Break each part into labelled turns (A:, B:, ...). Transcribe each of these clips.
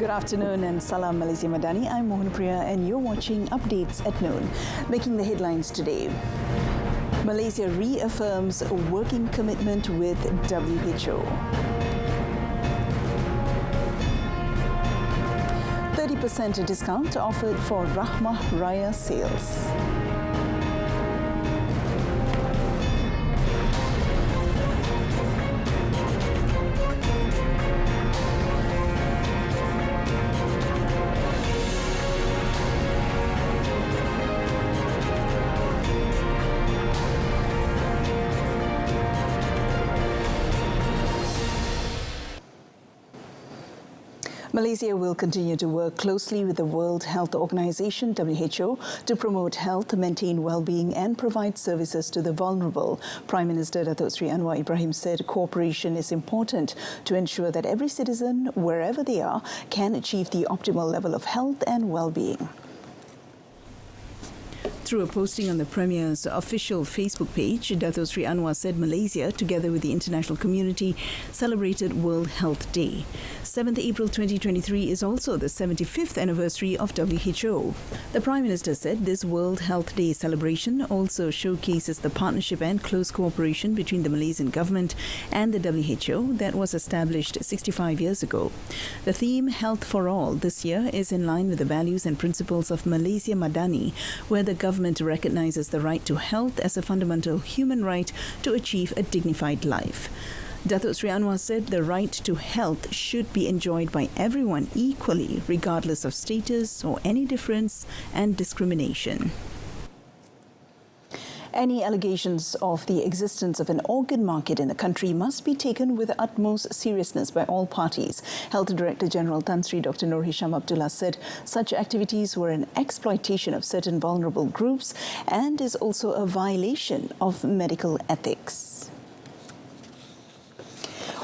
A: Good afternoon and Salam Malaysia Madani. I'm Mohan Priya and you're watching Updates at Noon. Making the headlines today. Malaysia reaffirms a working commitment with WHO. 30% discount offered for Rahmah Raya sales. Malaysia will continue to work closely with the World Health Organization, WHO, to promote health, maintain well-being and provide services to the vulnerable. Prime Minister Datuk Seri Anwar Ibrahim said cooperation is important to ensure that every citizen, wherever they are, can achieve the optimal level of health and well-being. Through a posting on the Premier's official Facebook page, Datuk Seri Anwar said Malaysia, together with the international community, celebrated World Health Day. 7th April 2023 is also the 75th anniversary of WHO. The Prime Minister said this World Health Day celebration also showcases the partnership and close cooperation between the Malaysian government and the WHO that was established 65 years ago. The theme, Health for All, this year is in line with the values and principles of Malaysia Madani, where the government recognizes the right to health as a fundamental human right to achieve a dignified life. Datuk Seri Anwar said the right to health should be enjoyed by everyone equally, regardless of status or any difference and discrimination. Any allegations of the existence of an organ market in the country must be taken with the utmost seriousness by all parties. Health Director General Tan Sri Dr. Nur Hisham Abdullah said such activities were an exploitation of certain vulnerable groups and is also a violation of medical ethics.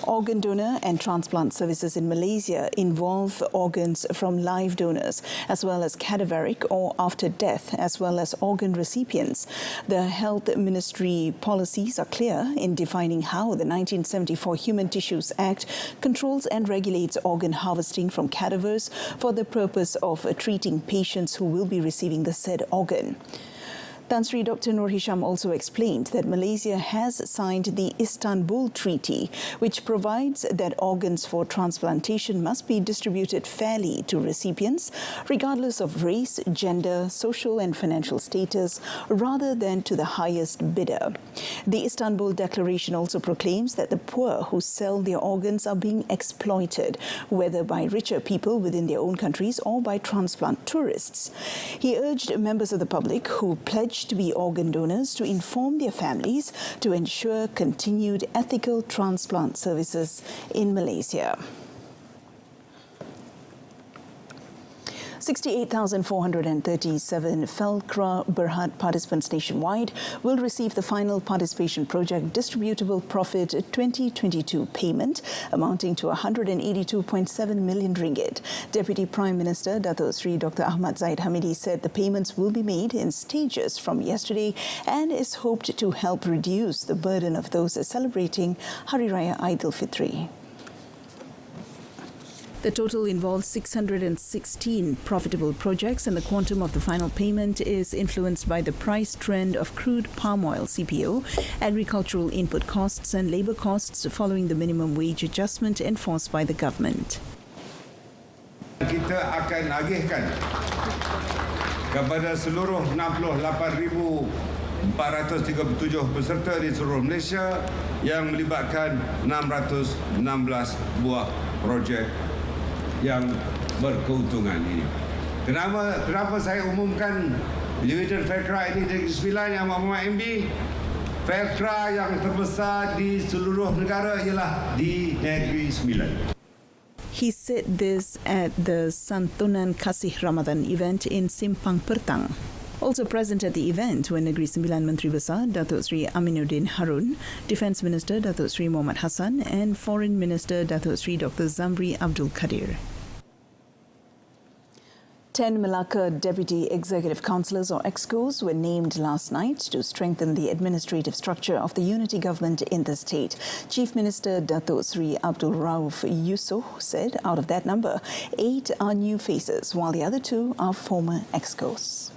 A: Organ donor and transplant services in Malaysia involve organs from live donors as well as cadaveric or after death as well as organ recipients. The Health Ministry policies are clear in defining how the 1974 Human Tissues Act controls and regulates organ harvesting from cadavers for the purpose of treating patients who will be receiving the said organ. Tan Sri Dr. Nur Hisham also explained that Malaysia has signed the Istanbul Treaty, which provides that organs for transplantation must be distributed fairly to recipients, regardless of race, gender, social and financial status, rather than to the highest bidder. The Istanbul Declaration also proclaims that the poor who sell their organs are being exploited, whether by richer people within their own countries or by transplant tourists. He urged members of the public who pledged to be organ donors to inform their families to ensure continued ethical transplant services in Malaysia. 68,437 Felkra Berhad participants nationwide will receive the final participation project distributable profit 2022 payment amounting to 182.7 million ringgit. Deputy Prime Minister Datuk Seri Dr. Ahmad Zahid Hamidi said the payments will be made in stages from yesterday and is hoped to help reduce the burden of those celebrating Hari Raya Aidilfitri. The total involves 616 profitable projects and the quantum of the final payment is influenced by the price trend of crude palm oil CPO, agricultural input costs and labour costs following the minimum wage adjustment enforced by the government.
B: Kita akan agihkan kepada seluruh 68,437 peserta di seluruh Malaysia yang melibatkan 616 buah projek yang berkeuntungan ini. Kenapa saya umumkan Division Felkra ini Negeri Sembilan yang Muhammad MB? Felkra yang terbesar di seluruh negara ialah di Negeri Sembilan.
A: He said this at the Santunan Kasih Ramadan event in Simpang Pertang. Also present at the event were Negeri Sembilan Menteri Besar Datuk Seri Aminuddin Harun, Defence Minister Datuk Seri Muhammad Hassan and Foreign Minister Datuk Seri Dr. Zamri Abdul Kadir. 10 Malacca Deputy Executive Councillors or EXCOs were named last night to strengthen the administrative structure of the unity government in the state. Chief Minister Datuk Sri Abdul Rauf Yusof said out of that number, 8 are new faces, while the other 2 are former EXCOs.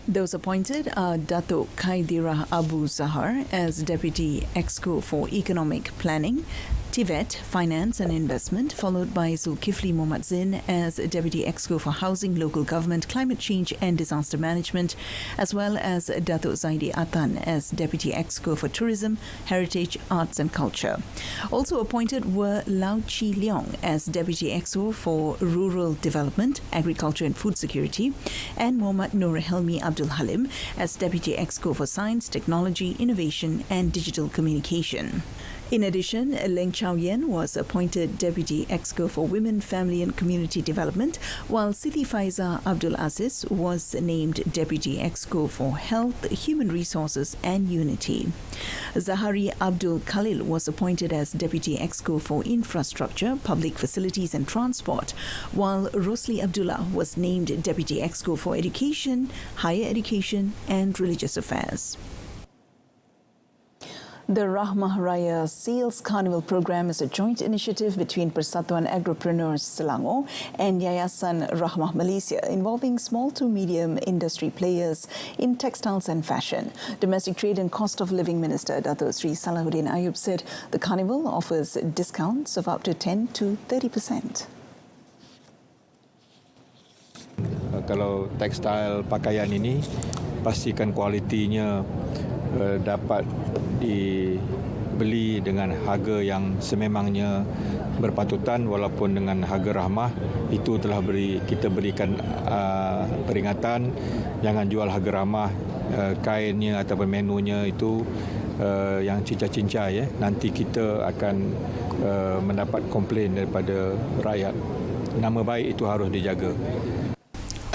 A: Those appointed are Datuk Khairira Abu Zahar as Deputy EXCO for Economic Planning, TVET, Finance and Investment, followed by Zulkifli Mohammad Zin as Deputy EXCO for Housing, Local Government, Climate Change and Disaster Management, as well as Datuk Zaidi Atan as Deputy EXCO for Tourism, Heritage, Arts and Culture. Also appointed were Lau Chi Leong as Deputy EXCO for Rural Development, Agriculture and Food Security, and Muhammad Nur Helmi Abdul Halim as Deputy EXCO for Science, Technology, Innovation and Digital Communication. In addition, Leng Chow Yen was appointed Deputy EXCO for Women, Family and Community Development, while Siti Faiza Abdul Aziz was named Deputy EXCO for Health, Human Resources and Unity. Zahari Abdul Khalil was appointed as Deputy EXCO for Infrastructure, Public Facilities and Transport, while Rosli Abdullah was named Deputy EXCO for Education, Higher Education and Religious Affairs. The Rahmah Raya Sales Carnival program is a joint initiative between Persatuan Agropreneurs Selangor and Yayasan Rahmah Malaysia, involving small to medium industry players in textiles and fashion. Domestic Trade and Cost of Living Minister Datuk Sri Salahuddin Ayub said the carnival offers discounts of up to 10 to 30%.
C: Kalau tekstil pakaian ini, pastikan kualitinya dapat dibeli dengan harga yang sememangnya berpatutan, walaupun dengan harga rahmah. Itu telah kita berikan peringatan, jangan jual harga ramah, kainnya ataupun menunya itu yang cincai-cincai ya. Nanti kita akan mendapat komplain daripada rakyat. Nama baik itu harus dijaga.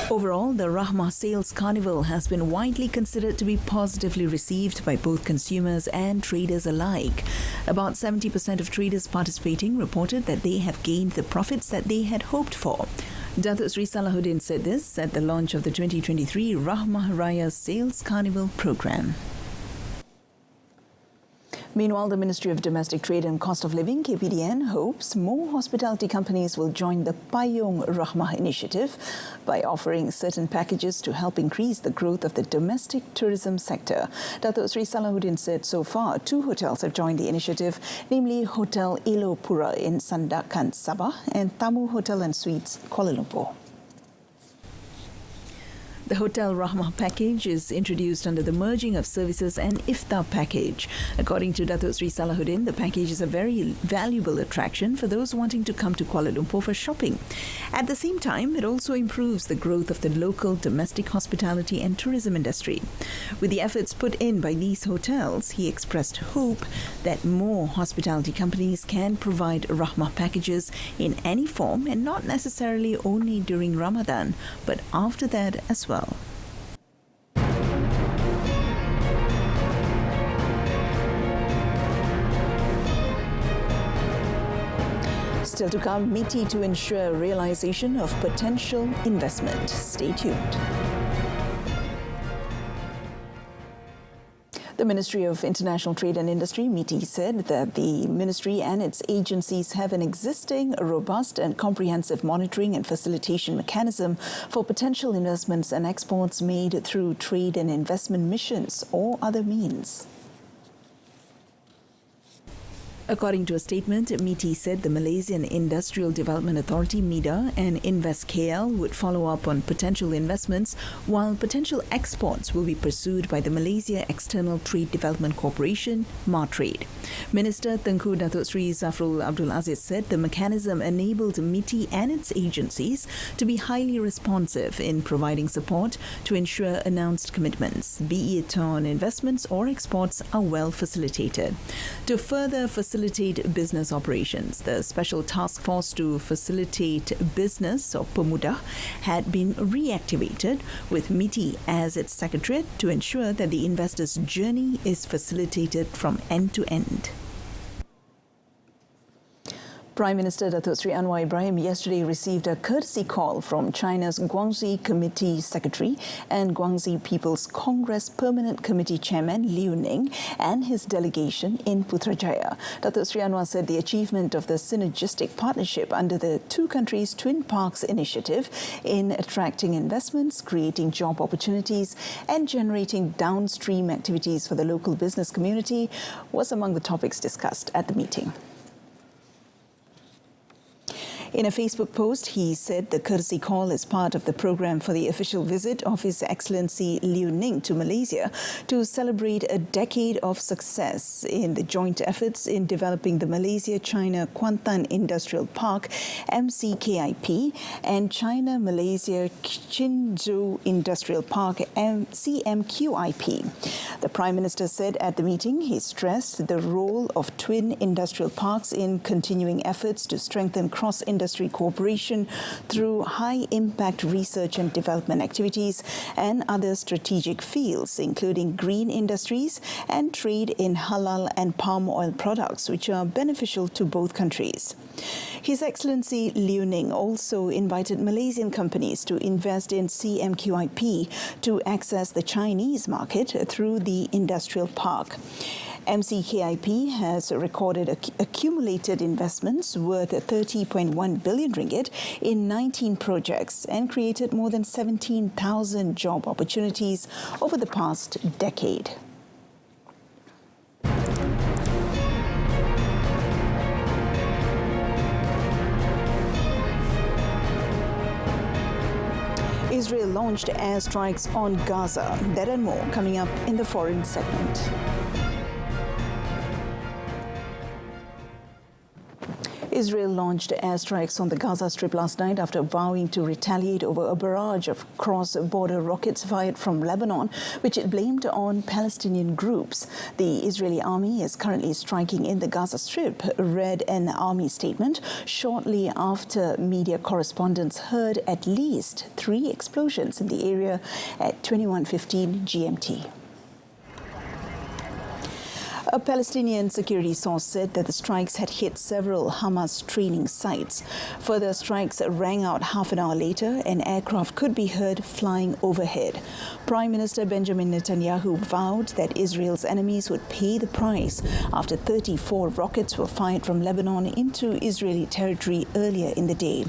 A: Overall, the Rahmah Sales Carnival has been widely considered to be positively received by both consumers and traders alike. About 70% of traders participating reported that they have gained the profits that they had hoped for. Datuk Sri Salahuddin said this at the launch of the 2023 Rahmah Raya Sales Carnival program. Meanwhile, the Ministry of Domestic Trade and Cost of Living, KPDN, hopes more hospitality companies will join the Payung Rahmah initiative by offering certain packages to help increase the growth of the domestic tourism sector. Datuk Sri Salahuddin said so far 2 hotels have joined the initiative, namely Hotel Elo Pura in Sandakan, Sabah and Tamu Hotel and Suites, Kuala Lumpur. The Hotel Rahmah package is introduced under the merging of services and iftar package. According to Datuk Sri Salahuddin, the package is a very valuable attraction for those wanting to come to Kuala Lumpur for shopping. At the same time, it also improves the growth of the local domestic hospitality and tourism industry. With the efforts put in by these hotels, he expressed hope that more hospitality companies can provide Rahmah packages in any form and not necessarily only during Ramadan, but after that as well. Still to come, MITI to ensure realization of potential investment. Stay tuned. The Ministry of International Trade and Industry, MITI, said that the ministry and its agencies have an existing, robust and comprehensive monitoring and facilitation mechanism for potential investments and exports made through trade and investment missions or other means. According to a statement, MITI said the Malaysian Industrial Development Authority, MIDA, and Invest KL would follow up on potential investments, while potential exports will be pursued by the Malaysia External Trade Development Corporation, MATRADE. Minister Tengku Datuk Sri Zafrul Abdul Aziz said the mechanism enabled MITI and its agencies to be highly responsive in providing support to ensure announced commitments, be it on investments or exports, are well facilitated. To further facilitate business operations, the Special Task Force to Facilitate Business, or PEMUDA, had been reactivated with MITI as its secretariat to ensure that the investor's journey is facilitated from end to end. Prime Minister Datuk Seri Anwar Ibrahim yesterday received a courtesy call from China's Guangxi Committee Secretary and Guangxi People's Congress Permanent Committee Chairman Liu Ning and his delegation in Putrajaya. Datuk Seri Anwar said the achievement of the synergistic partnership under the two countries' Twin Parks initiative in attracting investments, creating job opportunities and generating downstream activities for the local business community was among the topics discussed at the meeting. In a Facebook post, he said the courtesy call is part of the program for the official visit of His Excellency Liu Ning to Malaysia to celebrate a decade of success in the joint efforts in developing the Malaysia-China Kuantan Industrial Park, MCKIP, and China-Malaysia Qinzhou Industrial Park, CMQIP. The Prime Minister said at the meeting he stressed the role of twin industrial parks in continuing efforts to strengthen cross-industry cooperation through high-impact research and development activities and other strategic fields, including green industries and trade in halal and palm oil products, which are beneficial to both countries. His Excellency Liu Ning also invited Malaysian companies to invest in CMQIP to access the Chinese market through the industrial park. MCKIP has recorded accumulated investments worth 30.1 billion ringgit in 19 projects and created more than 17,000 job opportunities over the past decade. Israel launched airstrikes on Gaza. That and more coming up in the foreign segment. Israel launched airstrikes on the Gaza Strip last night after vowing to retaliate over a barrage of cross-border rockets fired from Lebanon, which it blamed on Palestinian groups. The Israeli army is currently striking in the Gaza Strip, read an army statement shortly after media correspondents heard at least 3 explosions in the area at 21:15 GMT. A Palestinian security source said that the strikes had hit several Hamas training sites. Further strikes rang out half an hour later. An aircraft could be heard flying overhead. Prime Minister Benjamin Netanyahu vowed that Israel's enemies would pay the price after 34 rockets were fired from Lebanon into Israeli territory earlier in the day.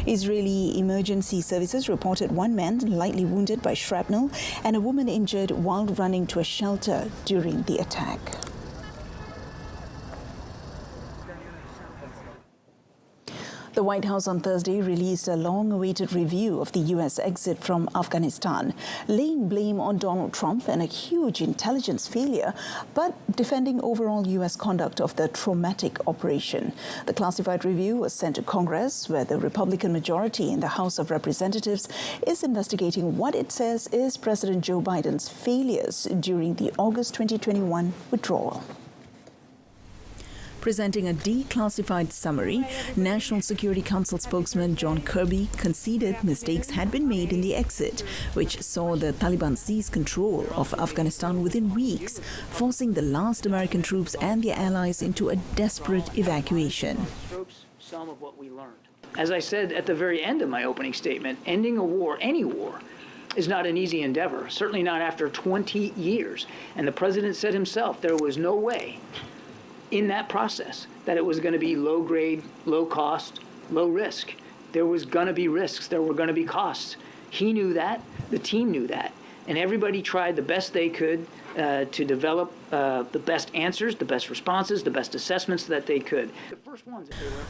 A: Israeli emergency services reported 1 man lightly wounded by shrapnel and a woman injured while running to a shelter during the attack. The White House on Thursday released a long-awaited review of the U.S. exit from Afghanistan, laying blame on Donald Trump and a huge intelligence failure, but defending overall U.S. conduct of the traumatic operation. The classified review was sent to Congress, where the Republican majority in the House of Representatives is investigating what it says is President Joe Biden's failures during the August 2021 withdrawal. Presenting a declassified summary, National Security Council spokesman John Kirby conceded mistakes had been made in the exit, which saw the Taliban seize control of Afghanistan within weeks, forcing the last American troops and their allies into a desperate evacuation.
D: Some of what we learned. As I said at the very end of my opening statement, ending a war, any war, is not an easy endeavor, certainly not after 20 years. And the president said himself there was no way in that process that it was going to be low grade, low cost, low risk. There was going to be risks. There were going to be costs. He knew that. The team knew that. And everybody tried the best they could to develop the best answers, the best responses, the best assessments that they could.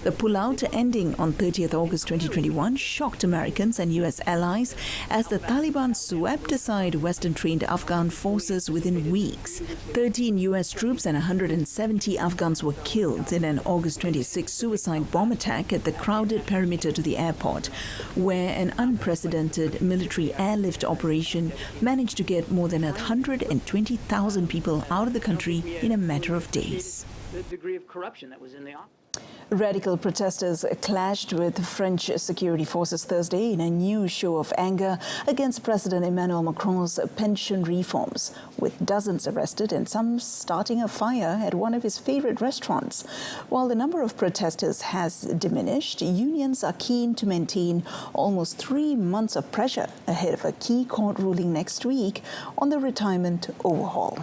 A: The pullout ending on 30th August 2021 shocked Americans and U.S. allies as the Taliban swept aside Western-trained Afghan forces within weeks. 13 U.S. troops and 170 Afghans were killed in an August 26 suicide bomb attack at the crowded perimeter to the airport, where an unprecedented military airlift operation managed to get more than 120,000 people out of the country in a matter of days.
D: The degree of corruption that was in the office.
A: Radical protesters clashed with French security forces Thursday in a new show of anger against President Emmanuel Macron's pension reforms, with dozens arrested and some starting a fire at one of his favorite restaurants. While the number of protesters has diminished, unions are keen to maintain almost 3 months of pressure ahead of a key court ruling next week on the retirement overhaul.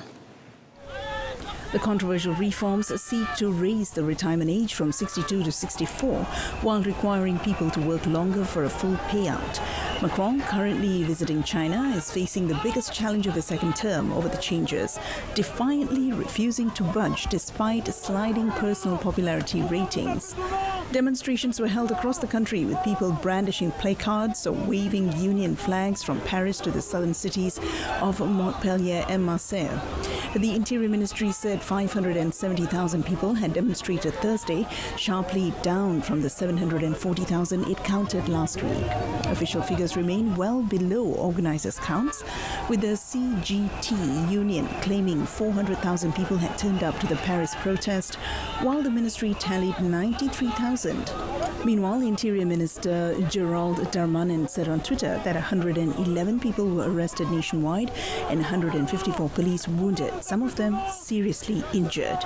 A: The controversial reforms seek to raise the retirement age from 62 to 64 while requiring people to work longer for a full payout. Macron, currently visiting China, is facing the biggest challenge of his second term over the changes, defiantly refusing to budge despite sliding personal popularity ratings. Demonstrations were held across the country with people brandishing placards or waving union flags from Paris to the southern cities of Montpellier and Marseille. The Interior Ministry said 570,000 people had demonstrated Thursday, sharply down from the 740,000 it counted last week. Official figures remain well below organizers' counts, with the CGT union claiming 400,000 people had turned up to the Paris protest, while the ministry tallied 93,000. Meanwhile, Interior Minister Gerald Darmanin said on Twitter that 111 people were arrested nationwide and 154 police wounded, some of them seriously injured.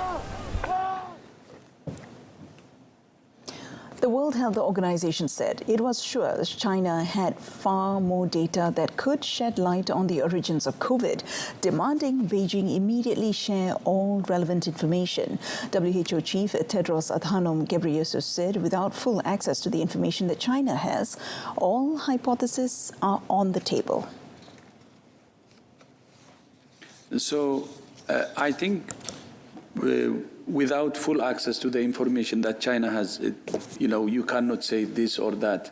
A: The World Health Organization said it was sure China had far more data that could shed light on the origins of COVID, demanding Beijing immediately share all relevant information. WHO Chief Tedros Adhanom Ghebreyesus said without full access to the information that China has, all hypotheses are on the table.
E: So I think without full access to the information that China has, you cannot say this or that.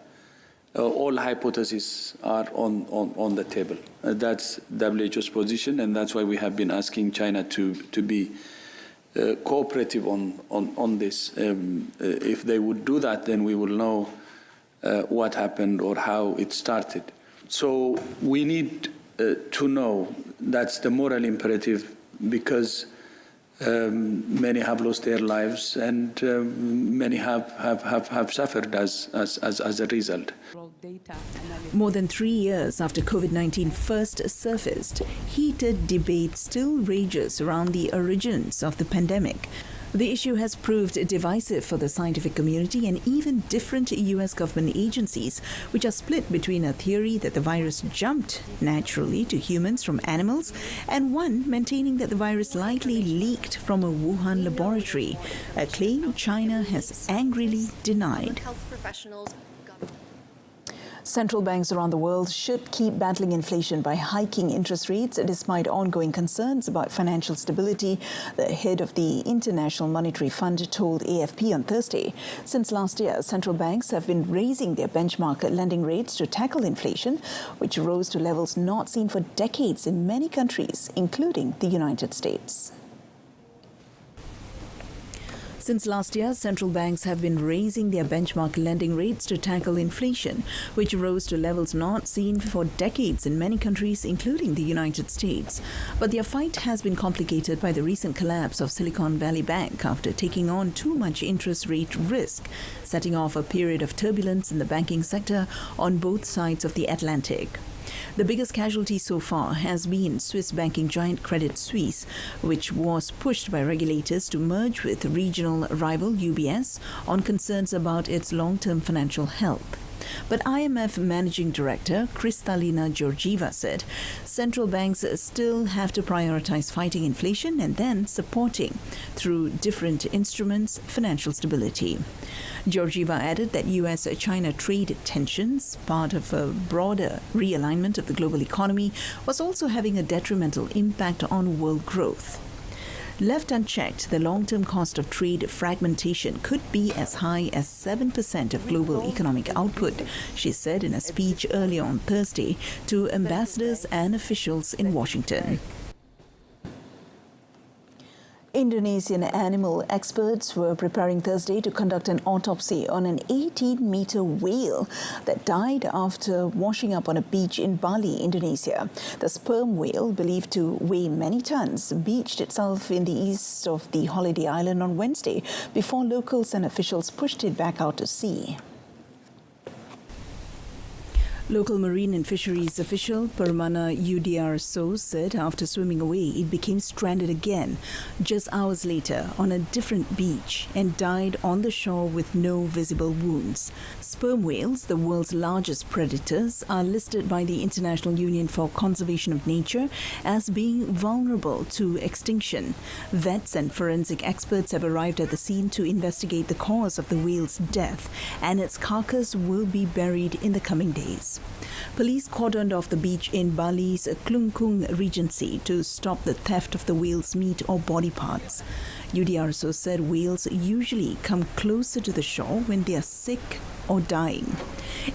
E: All hypotheses are on the table. That's WHO's position, and that's why we have been asking China to be cooperative on this. If they would do that, then we will know what happened or how it started. So we need to know. That's the moral imperative, because many have lost their lives and many have suffered as a result.
A: More than 3 years after COVID-19 first surfaced, heated debate still rages around the origins of the pandemic. The issue has proved divisive for the scientific community and even different US government agencies, which are split between a theory that the virus jumped naturally to humans from animals and one maintaining that the virus likely leaked from a Wuhan laboratory, a claim China has angrily denied. Central banks around the world should keep battling inflation by hiking interest rates despite ongoing concerns about financial stability, the head of the International Monetary Fund told AFP on Thursday. Since last year, central banks have been raising their benchmark lending rates to tackle inflation, which rose to levels not seen for decades in many countries, including the United States. Since last year, central banks have been raising their benchmark lending rates to tackle inflation, which rose to levels not seen for decades in many countries, including the United States. But their fight has been complicated by the recent collapse of Silicon Valley Bank after taking on too much interest rate risk, setting off a period of turbulence in the banking sector on both sides of the Atlantic. The biggest casualty so far has been Swiss banking giant Credit Suisse, which was pushed by regulators to merge with regional rival UBS on concerns about its long-term financial health. But IMF Managing Director Kristalina Georgieva said central banks still have to prioritize fighting inflation and then supporting, through different instruments, financial stability. Georgieva added that US-China trade tensions, part of a broader realignment of the global economy, was also having a detrimental impact on world growth. Left unchecked, the long-term cost of trade fragmentation could be as high as 7% of global economic output, she said in a speech earlier on Thursday to ambassadors and officials in Washington. Indonesian animal experts were preparing Thursday to conduct an autopsy on an 18-meter whale that died after washing up on a beach in Bali, Indonesia. The sperm whale, believed to weigh many tons, beached itself in the east of the holiday island on Wednesday before locals and officials pushed it back out to sea. Local marine and fisheries official Perkembangan UDR said after swimming away, it became stranded again just hours later on a different beach and died on the shore with no visible wounds. Sperm whales, the world's largest predators, are listed by the International Union for Conservation of Nature as being vulnerable to extinction. Vets and forensic experts have arrived at the scene to investigate the cause of the whale's death, and its carcass will be buried in the coming days. Police cordoned off the beach in Bali's Kelungkung Regency to stop the theft of the whale's meat or body parts. UDR said whales usually come closer to the shore when they are sick or dying.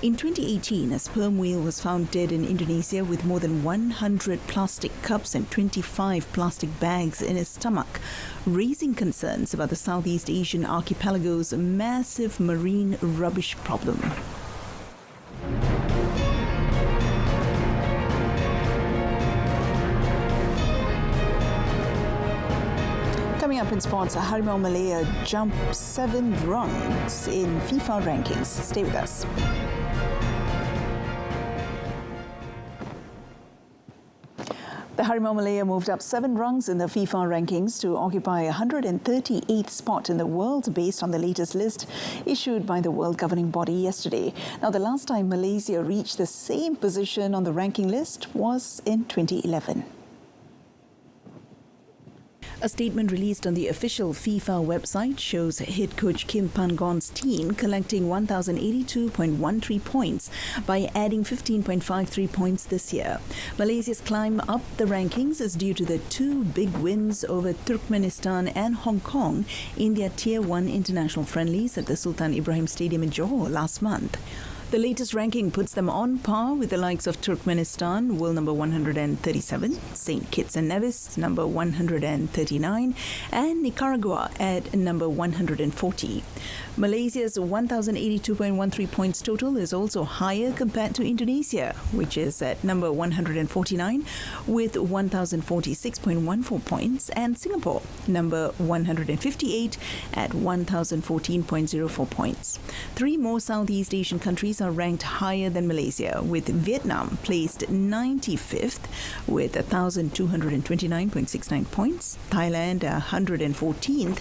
A: In 2018, a sperm whale was found dead in Indonesia with more than 100 plastic cups and 25 plastic bags in his stomach, raising concerns about the Southeast Asian archipelago's massive marine rubbish problem. Coming up in sports, Harimau Malaya jumped 7 rungs in FIFA rankings. Stay with us. The Harimau Malaya moved up 7 rungs in the FIFA rankings to occupy 138th spot in the world based on the latest list issued by the world governing body yesterday. Now, the last time Malaysia reached the same position on the ranking list was in 2011. A statement released on the official FIFA website shows head coach Kim Pan-gon's team collecting 1,082.13 points by adding 15.53 points this year. Malaysia's climb up the rankings is due to the 2 big wins over Turkmenistan and Hong Kong in their Tier 1 international friendlies at the Sultan Ibrahim Stadium in Johor last month. The latest ranking puts them on par with the likes of Turkmenistan, world number 137, St. Kitts and Nevis, number 139, and Nicaragua at number 140. Malaysia's 1,082.13 points total is also higher compared to Indonesia, which is at number 149 with 1,046.14 points, and Singapore, number 158 at 1,014.04 points. 3 more Southeast Asian countries are ranked higher than Malaysia, with Vietnam placed 95th with 1,229.69 points, Thailand 114th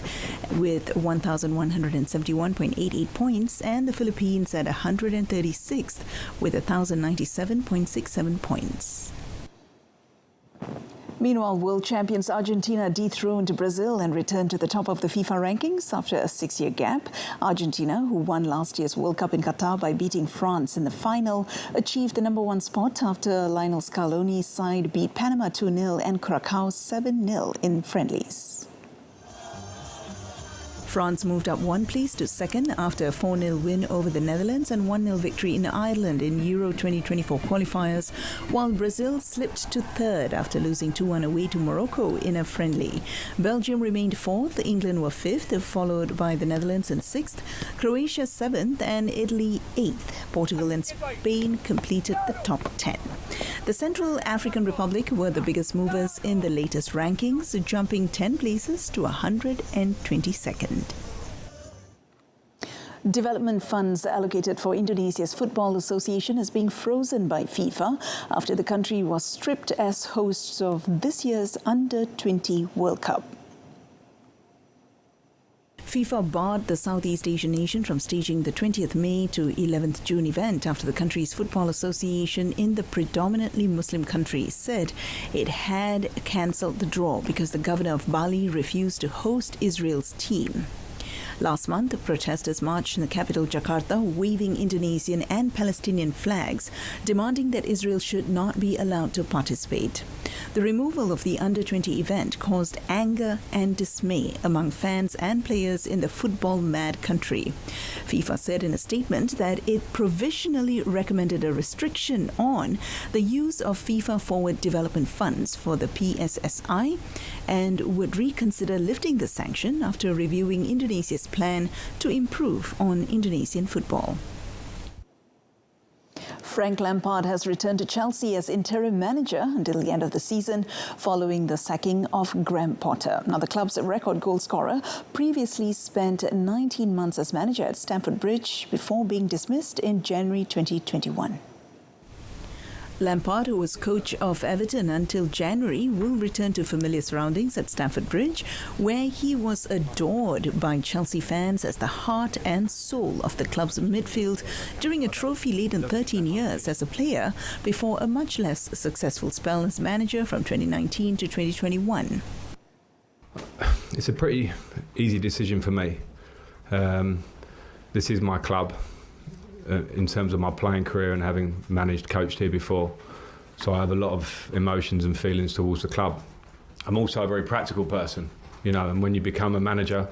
A: with 1,171.88 points, and the Philippines at 136th with 1,097.67 points. Meanwhile, world champions Argentina dethroned Brazil and returned to the top of the FIFA rankings after a 6-year gap. Argentina, who won last year's World Cup in Qatar by beating France in the final, achieved the number 1 spot after Lionel Scaloni's side beat Panama 2-0 and Curacao 7-0 in friendlies. France moved up 1 place to second after a 4-0 win over the Netherlands and 1-0 victory in Ireland in Euro 2024 qualifiers, while Brazil slipped to third after losing 2-1 away to Morocco in a friendly. Belgium remained 4th, England were 5th, followed by the Netherlands in 6th, Croatia 7th, and Italy 8th. Portugal and Spain completed the top 10. The Central African Republic were the biggest movers in the latest rankings, jumping 10 places to 122nd. Development funds allocated for Indonesia's Football Association is being frozen by FIFA after the country was stripped as hosts of this year's Under-20 World Cup. FIFA barred the Southeast Asian nation from staging the 20th May to 11th June event after the country's Football Association in the predominantly Muslim country said it had cancelled the draw because the governor of Bali refused to host Israel's team. Last month, protesters marched in the capital Jakarta, waving Indonesian and Palestinian flags, demanding that Israel should not be allowed to participate. The removal of the Under-20 event caused anger and dismay among fans and players in the football-mad country. FIFA said in a statement that it provisionally recommended a restriction on the use of FIFA Forward Development Funds for the PSSI and would reconsider lifting the sanction after reviewing Indonesia's plan to improve on Indonesian football. Frank Lampard has returned to Chelsea as interim manager until the end of the season following the sacking of Graham Potter. Now, the club's record goal scorer previously spent 19 months as manager at Stamford Bridge before being dismissed in January 2021. Lampard, who was coach of Everton until January, will return to familiar surroundings at Stamford Bridge, where he was adored by Chelsea fans as the heart and soul of the club's midfield during a trophy-laden 13 years as a player before a much less successful spell as manager from 2019 to 2021.
F: It's a pretty easy decision for me. This is my club. In terms of my playing career and having coached here before. So I have a lot of emotions and feelings towards the club. I'm also a very practical person, and when you become a manager,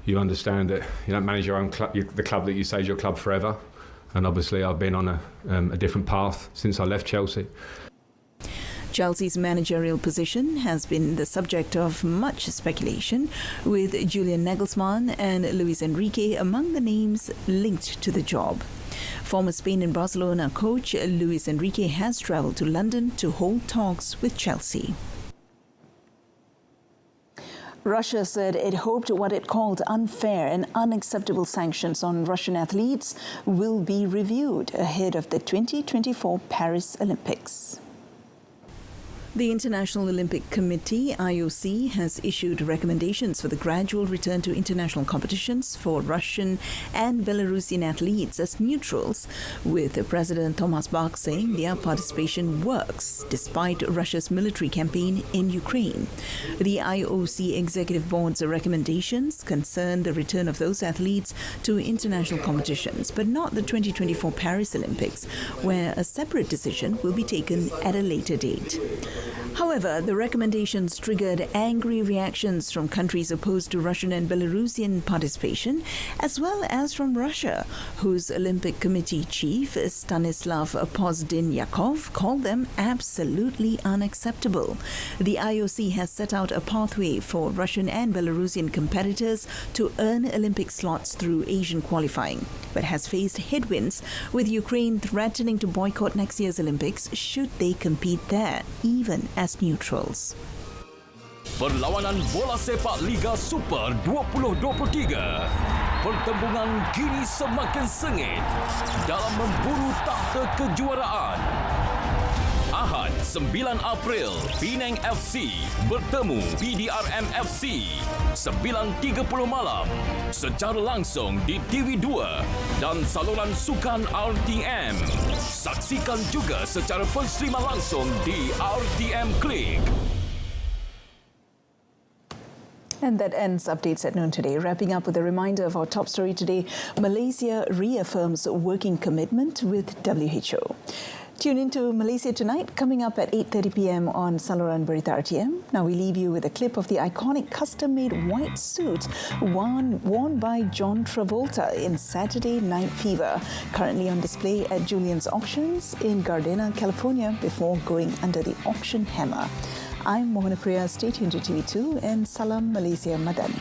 F: you understand that you don't manage your own club, the club that you say is your club forever. And obviously I've been on a different path since I left Chelsea.
A: Chelsea's managerial position has been the subject of much speculation, with Julian Nagelsmann and Luis Enrique among the names linked to the job. Former Spain and Barcelona coach Luis Enrique has travelled to London to hold talks with Chelsea. Russia said it hoped what it called unfair and unacceptable sanctions on Russian athletes will be reviewed ahead of the 2024 Paris Olympics. The International Olympic Committee, IOC, has issued recommendations for the gradual return to international competitions for Russian and Belarusian athletes as neutrals, with President Thomas Bach saying their participation works despite Russia's military campaign in Ukraine. The IOC Executive Board's recommendations concern the return of those athletes to international competitions, but not the 2024 Paris Olympics, where a separate decision will be taken at a later date. However, the recommendations triggered angry reactions from countries opposed to Russian and Belarusian participation, as well as from Russia, whose Olympic Committee chief, Stanislav Pozdynyakov, called them absolutely unacceptable. The IOC has set out a pathway for Russian and Belarusian competitors to earn Olympic slots through Asian qualifying, but has faced headwinds, with Ukraine threatening to boycott next year's Olympics should they compete there, even as neutrals.
G: Perlawanan bola sepak Liga Super 2023. Pertembungan kini semakin sengit dalam memburu takhta kejuaraan. Ahad 9 April, Penang FC bertemu PDRM FC 9.30 malam secara langsung di TV2 dan saluran sukan RTM. Saksikan juga secara penstreaman langsung di RTM Klik.
A: And that ends updates at noon today. Wrapping up with a reminder of our top story today, Malaysia reaffirms working commitment with WHO. Tune into Malaysia Tonight, coming up at 8:30 p.m. on saluran Berita RTM. Now we leave you with a clip of the iconic custom-made white suit worn by John Travolta in Saturday Night Fever, currently on display at Julian's Auctions in Gardena, California, before going under the auction hammer. I'm Mohana Priya. Stay tuned to TV2 and Salam Malaysia Madani.